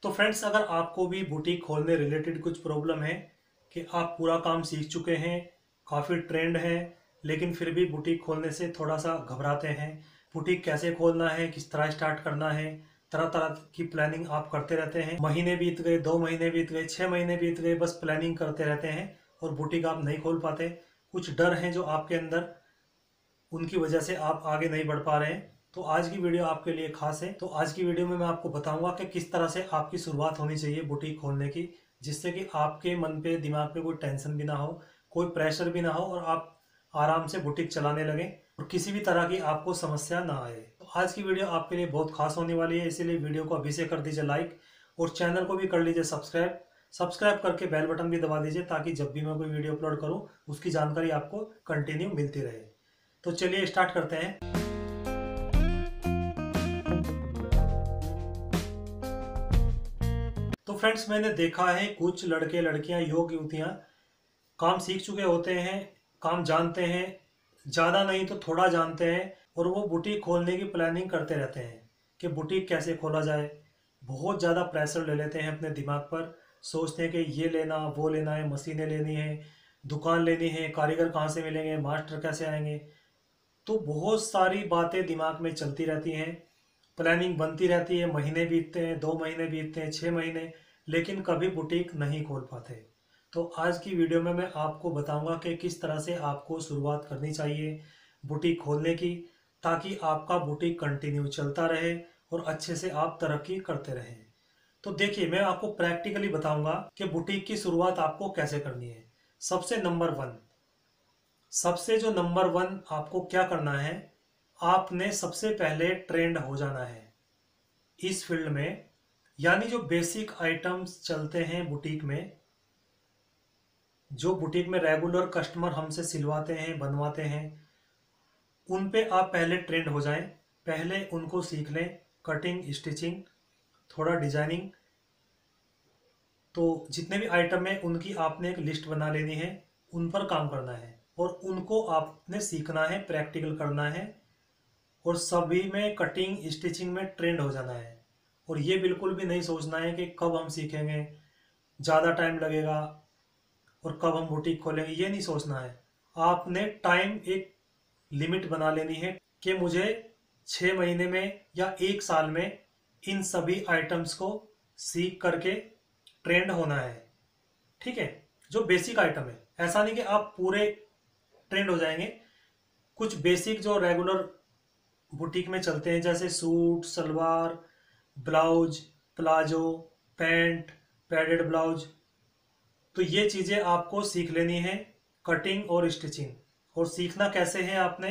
तो फ्रेंड्स, अगर आपको भी बुटीक खोलने रिलेटेड कुछ प्रॉब्लम है कि आप पूरा काम सीख चुके हैं, काफ़ी ट्रेंड है, लेकिन फिर भी बुटीक खोलने से थोड़ा सा घबराते हैं, बुटीक कैसे खोलना है, किस तरह स्टार्ट करना है, तरह तरह की प्लानिंग आप करते रहते हैं, महीने बीत गए, 2 महीने बीत गए, 6 महीने बीत गए, बस प्लानिंग करते रहते हैं और बुटीक आप नहीं खोल पाते। कुछ डर हैं जो आपके अंदर, उनकी वजह से आप आगे नहीं बढ़ पा रहे हैं। तो आज की वीडियो आपके लिए खास है। तो आज की वीडियो में मैं आपको बताऊंगा कि किस तरह से आपकी शुरुआत होनी चाहिए बुटीक खोलने की, जिससे कि आपके मन पे, दिमाग पे कोई टेंशन भी ना हो, कोई प्रेशर भी ना हो और आप आराम से बुटीक चलाने लगें और किसी भी तरह की आपको समस्या ना आए। तो आज की वीडियो आपके लिए बहुत खास होने वाली है, इसीलिए वीडियो को अभी से कर दीजिए लाइक और चैनल को भी कर लीजिए सब्सक्राइब करके बेल बटन भी दबा दीजिए, ताकि जब भी मैं कोई वीडियो अपलोड करूं उसकी जानकारी आपको कंटिन्यू मिलती रहे। तो चलिए स्टार्ट करते हैं। तो फ्रेंड्स, मैंने देखा है कुछ लड़के लड़कियां, युवक युवतियां काम सीख चुके होते हैं, काम जानते हैं, ज़्यादा नहीं तो थोड़ा जानते हैं, और वो बुटीक खोलने की प्लानिंग करते रहते हैं कि बुटीक कैसे खोला जाए। बहुत ज़्यादा प्रेशर ले लेते हैं अपने दिमाग पर, सोचते हैं कि ये लेना, वो लेना है, मशीनें लेनी है, दुकान लेनी है, कारीगर कहाँ से मिलेंगे, मास्टर कैसे आएंगे। तो बहुत सारी बातें दिमाग में चलती रहती हैं, प्लानिंग बनती रहती है, महीने बीतते हैं, 2 महीने बीतते हैं, 6 महीने, लेकिन कभी बुटीक नहीं खोल पाते। तो आज की वीडियो में मैं आपको बताऊंगा कि किस तरह से आपको शुरुआत करनी चाहिए बुटीक खोलने की, ताकि आपका बुटीक कंटिन्यू चलता रहे और अच्छे से आप तरक्की करते रहें। तो देखिए, मैं आपको प्रैक्टिकली बताऊंगा कि बुटीक की शुरुआत आपको कैसे करनी है। सबसे नंबर वन आपको क्या करना है, आपने सबसे पहले ट्रेंड हो जाना है इस फील्ड में। यानी जो बेसिक आइटम्स चलते हैं बुटीक में, जो बुटीक में रेगुलर कस्टमर हमसे सिलवाते हैं, बनवाते हैं, उन पे आप पहले ट्रेंड हो जाएं, पहले उनको सीख लें, कटिंग, स्टिचिंग, थोड़ा डिजाइनिंग। तो जितने भी आइटम है उनकी आपने एक लिस्ट बना लेनी है, उन पर काम करना है और उनको आपने सीखना है, प्रैक्टिकल करना है, और सभी में कटिंग स्टिचिंग में ट्रेंड हो जाना है। और ये बिल्कुल भी नहीं सोचना है कि कब हम सीखेंगे, ज़्यादा टाइम लगेगा और कब हम बुटीक खोलेंगे, ये नहीं सोचना है। आपने टाइम एक लिमिट बना लेनी है कि मुझे 6 महीने में या 1 साल में इन सभी आइटम्स को सीख करके ट्रेंड होना है। ठीक है, जो बेसिक आइटम है, ऐसा नहीं कि आप पूरे ट्रेंड हो जाएंगे। कुछ बेसिक जो रेगुलर बुटीक में चलते हैं, जैसे suit, salwar, blouse, palazzo, pant, padded blouse, तो ये चीज़ें आपको सीख लेनी है, कटिंग और स्टिचिंग। और सीखना कैसे है, आपने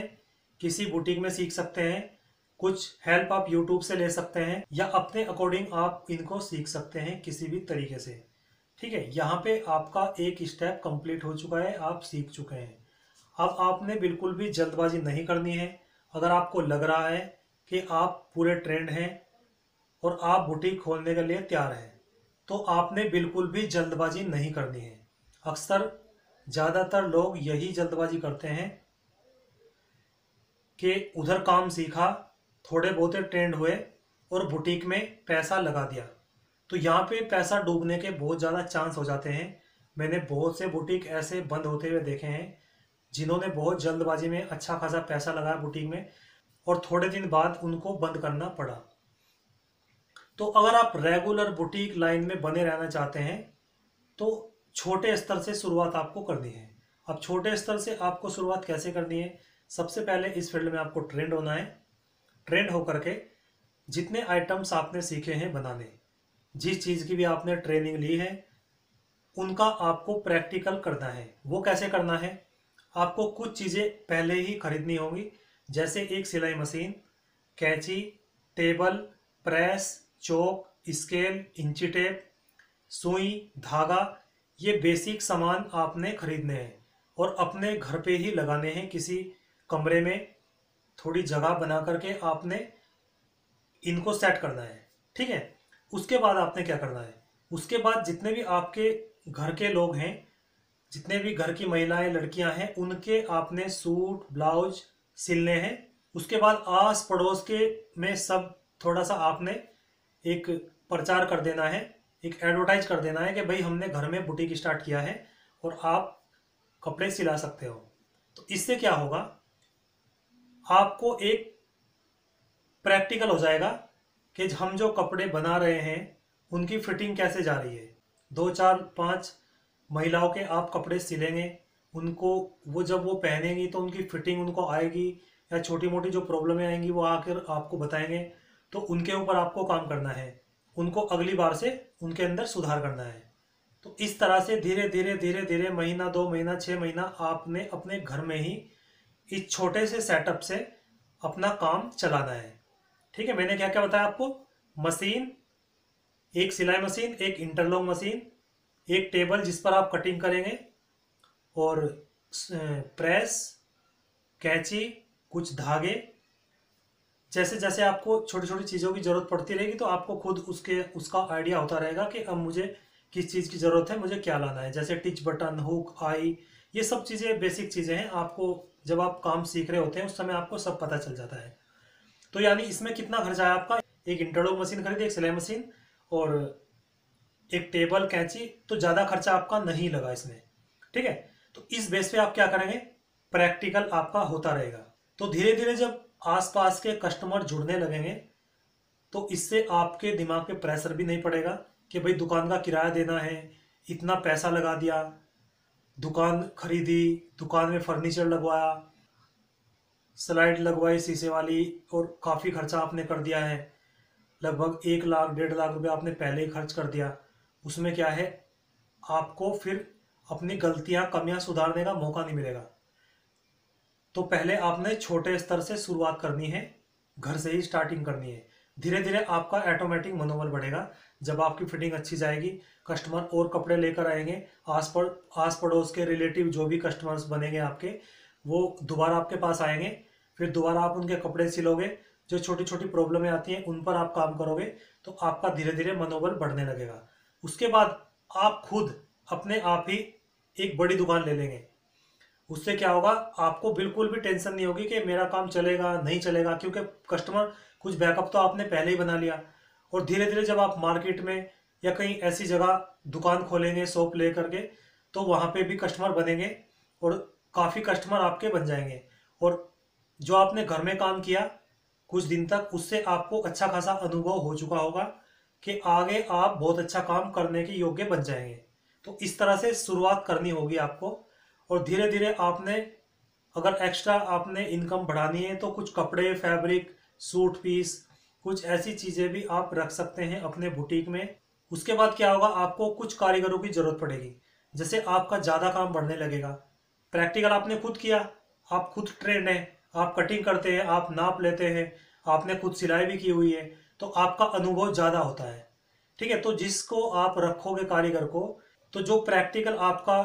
किसी बुटीक में सीख सकते हैं, कुछ हेल्प आप यूट्यूब से ले सकते हैं, या अपने अकॉर्डिंग आप इनको सीख सकते हैं किसी भी तरीके से। ठीक है, यहाँ पे आपका एक स्टेप कंप्लीट हो चुका है, आप सीख चुके हैं। अब आपने बिल्कुल भी जल्दबाजी नहीं करनी है। अगर आपको लग रहा है कि आप पूरे ट्रेंड हैं और आप बुटीक खोलने के लिए तैयार हैं, तो आपने बिल्कुल भी जल्दबाजी नहीं करनी है। अक्सर ज़्यादातर लोग यही जल्दबाजी करते हैं कि उधर काम सीखा, थोड़े बहुत ट्रेंड हुए और बुटीक में पैसा लगा दिया। तो यहाँ पे पैसा डूबने के बहुत ज़्यादा चांस हो जाते हैं। मैंने बहुत से बुटीक ऐसे बंद होते हुए देखे हैं, जिन्होंने बहुत जल्दबाजी में अच्छा खासा पैसा लगाया बुटीक में और थोड़े दिन बाद उनको बंद करना पड़ा। तो अगर आप रेगुलर बुटीक लाइन में बने रहना चाहते हैं, तो छोटे स्तर से शुरुआत आपको करनी है। अब छोटे स्तर से आपको शुरुआत कैसे करनी है, सबसे पहले इस फील्ड में आपको ट्रेंड होना है। ट्रेंड होकर के जितने आइटम्स आपने सीखे हैं बनाने, जिस चीज़ की भी आपने ट्रेनिंग ली है, उनका आपको प्रैक्टिकल करना है। वो कैसे करना है, आपको कुछ चीज़ें पहले ही खरीदनी होंगी, जैसे एक सिलाई मशीन, कैंची, टेबल, प्रेस, चौक, स्केल, इंची टेप, सुई, धागा। ये बेसिक सामान आपने खरीदने हैं और अपने घर पे ही लगाने हैं। किसी कमरे में थोड़ी जगह बना करके आपने इनको सेट करना है। ठीक है, उसके बाद आपने क्या करना है, उसके बाद जितने भी आपके घर के लोग हैं, जितने भी घर की महिलाएं, लड़कियां हैं, उनके आपने सूट, ब्लाउज सिलने हैं। उसके बाद आस पड़ोस के में सब थोड़ा सा आपने एक प्रचार कर देना है, एक एडवर्टाइज कर देना है कि भाई हमने घर में बुटीक स्टार्ट किया है और आप कपड़े सिला सकते हो। तो इससे क्या होगा, आपको एक प्रैक्टिकल हो जाएगा कि हम जो कपड़े बना रहे हैं उनकी फिटिंग कैसे जा रही है। 2 4 5 महिलाओं के आप कपड़े सिलेंगे, उनको वो जब वो पहनेंगी तो उनकी फिटिंग उनको आएगी, या छोटी मोटी जो प्रॉब्लमें आएंगी वो आकर आपको बताएंगे, तो उनके ऊपर आपको काम करना है, उनको अगली बार से उनके अंदर सुधार करना है। तो इस तरह से धीरे धीरे धीरे धीरे महीना 2 महीना 6 महीना आपने अपने घर में ही इस छोटे से सेटअप से अपना काम चलाना है। ठीक है, मैंने क्या क्या बताया आपको, मशीन, एक सिलाई मशीन, एक इंटरलॉक मशीन, एक टेबल जिस पर आप कटिंग करेंगे, और प्रेस, कैंची, कुछ धागे। जैसे जैसे आपको छोटी छोटी चीज़ों की ज़रूरत पड़ती रहेगी तो आपको खुद उसका आइडिया होता रहेगा कि अब मुझे किस चीज़ की ज़रूरत है, मुझे क्या लाना है। जैसे टिच बटन, हुक, आई, ये सब चीज़ें बेसिक चीज़ें हैं, आपको जब आप काम सीख रहे होते हैं उस समय आपको सब पता चल जाता है। तो यानी इसमें कितना खर्चा है आपका, एक इंटरलॉक मशीन खरीदी, एक सिलाई मशीन और एक टेबल, कैंची, तो ज़्यादा खर्चा आपका नहीं लगा इसमें। ठीक है, तो इस बेस पे आप क्या करेंगे, प्रैक्टिकल आपका होता रहेगा। तो धीरे धीरे जब आसपास के कस्टमर जुड़ने लगेंगे तो इससे आपके दिमाग पे प्रेशर भी नहीं पड़ेगा कि भाई दुकान का किराया देना है, इतना पैसा लगा दिया, दुकान खरीदी, दुकान में फर्नीचर लगवाया, स्लाइड लगवाई शीशे वाली, और काफ़ी खर्चा आपने कर दिया है, लगभग 1 लाख 1.5 लाख रुपये आपने पहले ही खर्च कर दिया। उसमें क्या है, आपको फिर अपनी गलतियां कमियां सुधारने का मौका नहीं मिलेगा। तो पहले आपने छोटे स्तर से शुरुआत करनी है, घर से ही स्टार्टिंग करनी है। धीरे धीरे आपका ऑटोमेटिक मनोबल बढ़ेगा। जब आपकी फिटिंग अच्छी जाएगी, कस्टमर और कपड़े लेकर आएंगे, आस पड़ोस के रिलेटिव जो भी कस्टमर्स बनेंगे आपके, वो दोबारा आपके पास आएंगे, फिर दोबारा आप उनके कपड़े सिलोगे, जो छोटी छोटी प्रॉब्लमें आती हैं उन पर आप काम करोगे, तो आपका धीरे धीरे मनोबल बढ़ने लगेगा। उसके बाद आप खुद अपने आप ही एक बड़ी दुकान ले लेंगे। उससे क्या होगा, आपको बिल्कुल भी टेंशन नहीं होगी कि मेरा काम चलेगा नहीं चलेगा, क्योंकि कस्टमर कुछ बैकअप तो आपने पहले ही बना लिया। और धीरे धीरे जब आप मार्केट में या कहीं ऐसी जगह दुकान खोलेंगे शॉप ले करके, तो वहाँ पे भी कस्टमर बनेंगे और काफ़ी कस्टमर आपके बन जाएंगे। और जो आपने घर में काम किया कुछ दिन तक, उससे आपको अच्छा खासा अनुभव हो चुका होगा कि आगे आप बहुत अच्छा काम करने के योग्य बन जाएंगे। तो इस तरह से शुरुआत करनी होगी आपको। और धीरे धीरे आपने, अगर एक्स्ट्रा आपने इनकम बढ़ानी है तो कुछ कपड़े, फैब्रिक, सूट पीस, कुछ ऐसी चीज़ें भी आप रख सकते हैं अपने बुटीक में। उसके बाद क्या होगा, आपको कुछ कारीगरों की ज़रूरत पड़ेगी। जैसे आपका ज़्यादा काम बढ़ने लगेगा, प्रैक्टिकल आपने खुद किया, आप खुद ट्रेंड हैं, आप कटिंग करते हैं, आप नाप लेते हैं, आपने खुद सिलाई भी की हुई है, तो आपका अनुभव ज़्यादा होता है। ठीक है, तो जिसको आप रखोगे कारीगर को, तो जो प्रैक्टिकल आपका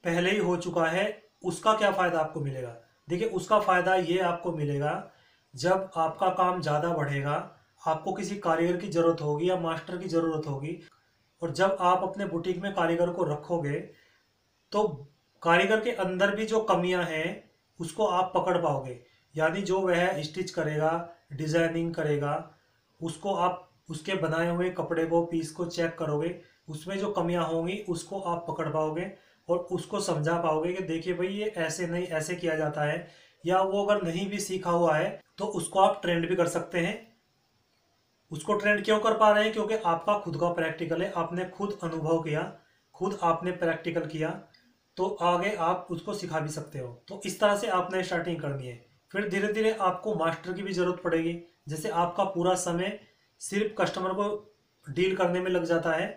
पहले ही हो चुका है, उसका क्या फ़ायदा आपको मिलेगा। देखिए, उसका फ़ायदा ये आपको मिलेगा, जब आपका काम ज़्यादा बढ़ेगा, आपको किसी कारीगर की ज़रूरत होगी या मास्टर की ज़रूरत होगी, और जब आप अपने बुटीक में कारीगर को रखोगे तो कारीगर के अंदर भी जो कमियां हैं उसको आप पकड़ पाओगे। यानी जो वह स्टिच करेगा, डिजाइनिंग करेगा, उसको आप उसके बनाए हुए कपड़े को, पीस को चेक करोगे, उसमें जो कमियां होंगी उसको आप पकड़ पाओगे और उसको समझा पाओगे कि देखिए भाई ये ऐसे नहीं, ऐसे किया जाता है। या वो अगर नहीं भी सीखा हुआ है तो उसको आप ट्रेंड भी कर सकते हैं। उसको ट्रेंड क्यों कर पा रहे हैं, क्योंकि आपका खुद का प्रैक्टिकल है, आपने खुद अनुभव किया, खुद आपने प्रैक्टिकल किया, तो आगे आप उसको सिखा भी सकते हो। तो इस तरह से आपने स्टार्टिंग करनी है। फिर धीरे धीरे आपको मास्टर की भी ज़रूरत पड़ेगी। जैसे आपका पूरा समय सिर्फ कस्टमर को डील करने में लग जाता है,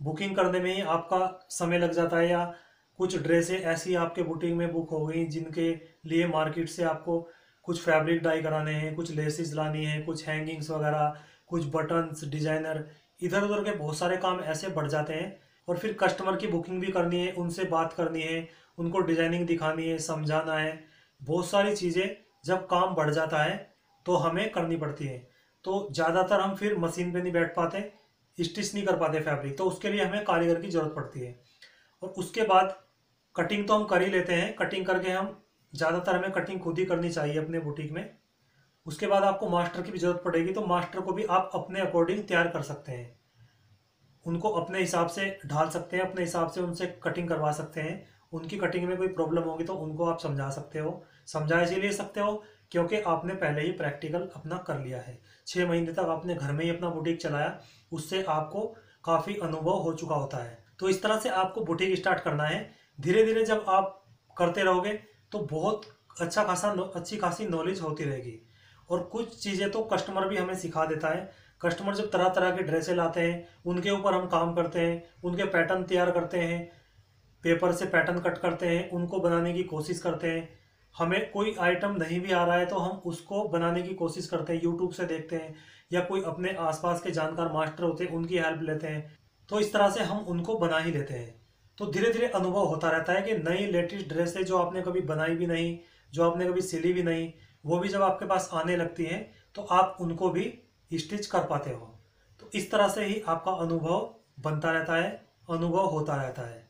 बुकिंग करने में ही आपका समय लग जाता है, या कुछ ड्रेसें ऐसी आपके बुटीक में बुक हो गई जिनके लिए मार्केट से आपको कुछ फैब्रिक डाई कराने हैं, कुछ लेसिस लानी है, कुछ हैंगिंग्स वगैरह, कुछ बटन्स, डिजाइनर, इधर उधर के बहुत सारे काम ऐसे बढ़ जाते हैं। और फिर कस्टमर की बुकिंग भी करनी है, उनसे बात करनी है, उनको डिजाइनिंग दिखानी है, समझाना है, बहुत सारी चीज़ें जब काम बढ़ जाता है तो हमें करनी पड़ती है। तो ज़्यादातर हम फिर मशीन पे नहीं बैठ पाते, स्टिच नहीं कर पाते फैब्रिक, तो उसके लिए हमें कारीगर की ज़रूरत पड़ती है। और उसके बाद कटिंग तो हम कर ही लेते हैं, कटिंग करके हम ज़्यादातर, हमें कटिंग खुद ही करनी चाहिए अपने बुटीक में। उसके बाद आपको मास्टर की भी ज़रूरत पड़ेगी, तो मास्टर को भी आप अपने अकॉर्डिंग तैयार कर सकते हैं, उनको अपने हिसाब से ढाल सकते हैं, अपने हिसाब से उनसे कटिंग करवा सकते हैं। उनकी कटिंग में कोई प्रॉब्लम होगी तो उनको आप समझा सकते हो, समझा इसीलिए सकते हो क्योंकि आपने पहले ही प्रैक्टिकल अपना कर लिया है। 6 महीने तक आपने घर में ही अपना बुटीक चलाया, उससे आपको काफ़ी अनुभव हो चुका होता है। तो इस तरह से आपको बुटीक स्टार्ट करना है। धीरे धीरे जब आप करते रहोगे तो बहुत अच्छी खासी नॉलेज होती रहेगी। और कुछ चीज़ें तो कस्टमर भी हमें सिखा देता है। कस्टमर जब तरह तरह के ड्रेसें लाते हैं, उनके ऊपर हम काम करते हैं, उनके पैटर्न तैयार करते हैं, पेपर से पैटर्न कट करते हैं, उनको बनाने की कोशिश करते हैं। हमें कोई आइटम नहीं भी आ रहा है तो हम उसको बनाने की कोशिश करते हैं, यूट्यूब से देखते हैं, या कोई अपने आसपास के जानकार मास्टर होते हैं उनकी हेल्प लेते हैं। तो इस तरह से हम उनको बना ही लेते हैं। तो धीरे धीरे अनुभव होता रहता है कि नई लेटेस्ट ड्रेसें जो आपने कभी बनाई भी नहीं, जो आपने कभी सिली भी नहीं, वो भी जब आपके पास आने लगती हैं तो आप उनको भी स्टिच कर पाते हो। तो इस तरह से ही आपका अनुभव बनता रहता है, अनुभव होता रहता है।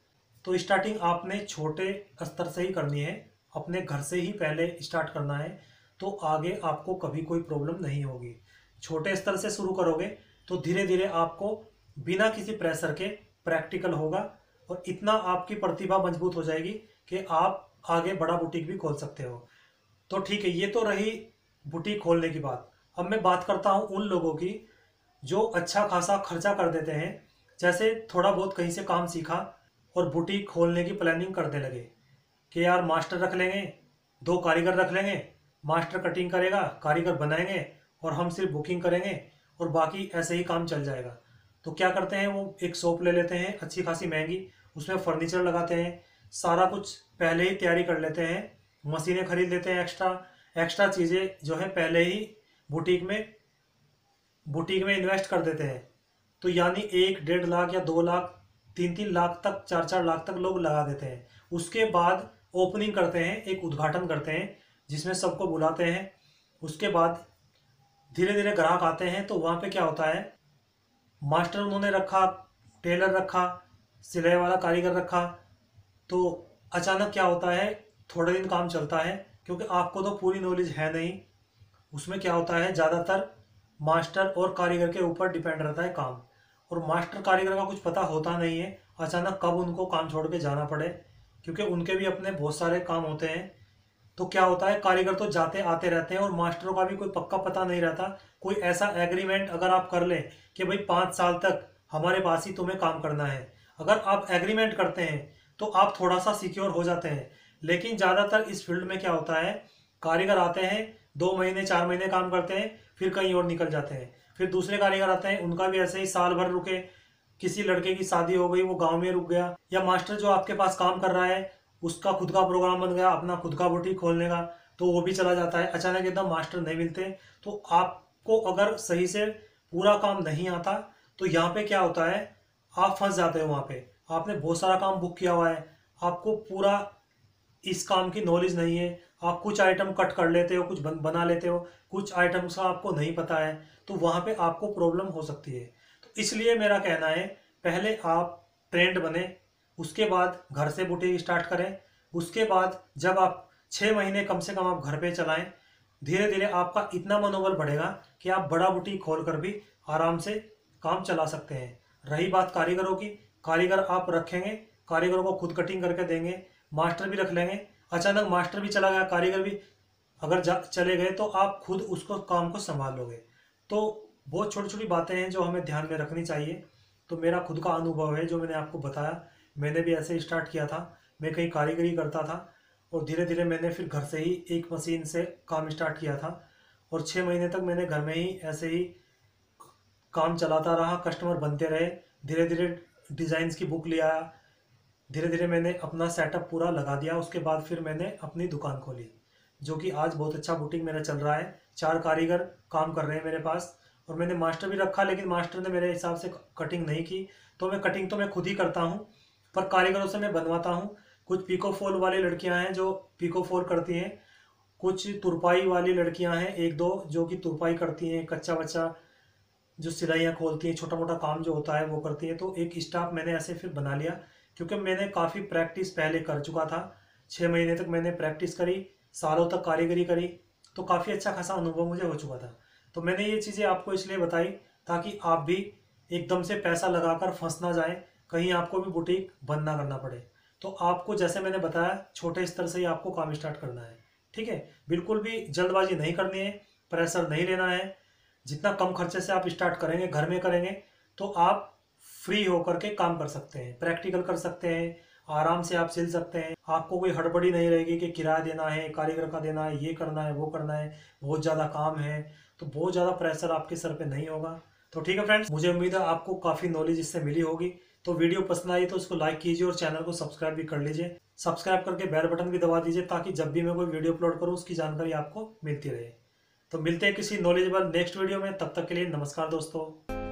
तो स्टार्टिंग आपने छोटे स्तर से ही करनी है, अपने घर से ही पहले स्टार्ट करना है, तो आगे आपको कभी कोई प्रॉब्लम नहीं होगी। छोटे स्तर से शुरू करोगे तो धीरे धीरे आपको बिना किसी प्रेशर के प्रैक्टिकल होगा, और इतना आपकी प्रतिभा मजबूत हो जाएगी कि आप आगे बड़ा बुटीक भी खोल सकते हो। तो ठीक है, ये तो रही बुटीक खोलने की बात। अब मैं बात करता हूँ उन लोगों की जो अच्छा खासा खर्चा कर देते हैं, जैसे थोड़ा बहुत कहीं से काम सीखा और बुटीक खोलने की प्लानिंग करने लगे कि यार मास्टर रख लेंगे, 2 कारीगर रख लेंगे, मास्टर कटिंग करेगा, कारीगर बनाएंगे, और हम सिर्फ बुकिंग करेंगे और बाकी ऐसे ही काम चल जाएगा। तो क्या करते हैं, वो एक शॉप ले लेते हैं अच्छी खासी महंगी, उसमें फर्नीचर लगाते हैं, सारा कुछ पहले ही तैयारी कर लेते हैं, मशीनें खरीद लेते हैं, एक्स्ट्रा एक्स्ट्रा चीज़ें जो है पहले ही बुटीक में बुटीक में इन्वेस्ट कर देते हैं। तो यानी 1 1.5 लाख या 2 लाख, 3 3 लाख तक, 4 4 लाख तक लोग लगा देते हैं। उसके बाद ओपनिंग करते हैं, एक उद्घाटन करते हैं जिसमें सबको बुलाते हैं। उसके बाद धीरे धीरे ग्राहक आते हैं, तो वहाँ पे क्या होता है, मास्टर उन्होंने रखा, टेलर रखा, सिलाई वाला कारीगर रखा, तो अचानक क्या होता है, थोड़े दिन काम चलता है क्योंकि आपको तो पूरी नॉलेज है नहीं। उसमें क्या होता है, ज़्यादातर मास्टर और कारीगर के ऊपर डिपेंड रहता है काम, और मास्टर कारीगर का कुछ पता होता नहीं है अचानक कब उनको काम छोड़ के जाना पड़े, क्योंकि उनके भी अपने बहुत सारे काम होते हैं। तो क्या होता है, कारीगर तो जाते आते रहते हैं और मास्टरों का भी कोई पक्का पता नहीं रहता। कोई ऐसा एग्रीमेंट अगर आप कर लें कि भाई 5 साल तक हमारे पास ही तुम्हें काम करना है, अगर आप एग्रीमेंट करते हैं तो आप थोड़ा सा सिक्योर हो जाते हैं। लेकिन ज़्यादातर इस फील्ड में क्या होता है, कारीगर आते हैं, 2 महीने 4 महीने काम करते हैं, फिर कहीं और निकल जाते हैं। फिर दूसरे कारीगर आते हैं, उनका भी ऐसे ही साल भर रुके, किसी लड़के की शादी हो गई वो गांव में रुक गया, या मास्टर जो आपके पास काम कर रहा है उसका खुद का प्रोग्राम बन गया अपना खुद का बुटीक खोलने का, तो वो भी चला जाता है। अचानक एकदम मास्टर नहीं मिलते, तो आपको अगर सही से पूरा काम नहीं आता तो यहाँ पे क्या होता है, आप फंस जाते हो। वहाँ पे आपने बहुत सारा काम बुक किया हुआ है, आपको पूरा इस काम की नॉलेज नहीं है, आप कुछ आइटम कट कर लेते हो, कुछ बना लेते हो, कुछ आइटम्स का आपको नहीं पता है, तो वहाँ पे आपको प्रॉब्लम हो सकती है। तो इसलिए मेरा कहना है, पहले आप ट्रेंड बने, उसके बाद घर से बुटीक स्टार्ट करें, उसके बाद जब आप 6 महीने कम से कम आप घर पे चलाएं, धीरे धीरे आपका इतना मनोबल बढ़ेगा कि आप बड़ा बुटीक खोल कर भी आराम से काम चला सकते हैं। रही बात कारीगरों की, कारीगर आप रखेंगे, कारीगरों को खुद कटिंग करके देंगे, मास्टर भी रख लेंगे, अचानक मास्टर भी चला गया, कारीगर भी अगर चले गए तो आप खुद उसको काम को संभाल लोगे। तो बहुत छोटी छोटी बातें हैं जो हमें ध्यान में रखनी चाहिए। तो मेरा खुद का अनुभव है जो मैंने आपको बताया, मैंने भी ऐसे स्टार्ट किया था, मैं कहीं कारीगरी करता था और धीरे धीरे मैंने फिर घर से ही एक मशीन से काम स्टार्ट किया था, और 6 महीने तक मैंने घर में ही ऐसे ही काम चलाता रहा, कस्टमर बनते रहे। धीरे धीरे डिज़ाइंस की बुक ले आया, धीरे धीरे मैंने अपना सेटअप पूरा लगा दिया। उसके बाद फिर मैंने अपनी दुकान खोली, जो कि आज बहुत अच्छा बुटीक मेरा चल रहा है। 4 कारीगर काम कर रहे हैं मेरे पास, और मैंने मास्टर भी रखा, लेकिन मास्टर ने मेरे हिसाब से कटिंग नहीं की, तो मैं कटिंग तो मैं खुद ही करता हूँ, पर कारीगरों से मैं बनवाता हूँ। कुछ पिको फॉल वाली लड़कियाँ हैं जो पिको फॉल करती हैं, कुछ तुरपाई वाली लड़कियाँ हैं, एक दो जो कि तुरपाई करती हैं, कच्चा बच्चा जो सिलाइयाँ खोलती हैं, छोटा मोटा काम जो होता है वो करती हैं। तो एक स्टाफ मैंने ऐसे फिर बना लिया, क्योंकि मैंने काफ़ी प्रैक्टिस पहले कर चुका था। 6 महीने तक मैंने प्रैक्टिस करी, सालों तक कारीगरी करी, तो काफ़ी अच्छा खासा अनुभव मुझे हो चुका था। तो मैंने ये चीज़ें आपको इसलिए बताई ताकि आप भी एकदम से पैसा लगाकर फंस ना जाएं, कहीं आपको भी बुटीक बंद ना करना पड़े। तो आपको जैसे मैंने बताया छोटे स्तर से ही आपको काम स्टार्ट करना है, ठीक है। बिल्कुल भी जल्दबाजी नहीं करनी है, प्रेशर नहीं लेना है। जितना कम खर्चे से आप स्टार्ट करेंगे, घर में करेंगे, तो आप फ्री होकर के काम कर सकते हैं, प्रैक्टिकल कर सकते हैं, आराम से आप सिल सकते हैं। आपको कोई हड़बड़ी नहीं रहेगी कि किराया देना है, कारीगर का देना है, ये करना है, वो करना है, बहुत ज़्यादा काम है। तो बहुत ज़्यादा प्रेशर आपके सर पे नहीं होगा। तो ठीक है फ्रेंड्स, मुझे उम्मीद है आपको काफ़ी नॉलेज इससे मिली होगी। तो वीडियो पसंद आई तो उसको लाइक कीजिए और चैनल को सब्सक्राइब भी कर लीजिए। सब्सक्राइब करके बेल बटन भी दबा दीजिए ताकि जब भी मैं कोई वीडियो अपलोड करूँ उसकी जानकारी आपको मिलती रहे। तो मिलते हैं किसी नॉलेजेबल नेक्स्ट वीडियो में, तब तक के लिए नमस्कार दोस्तों।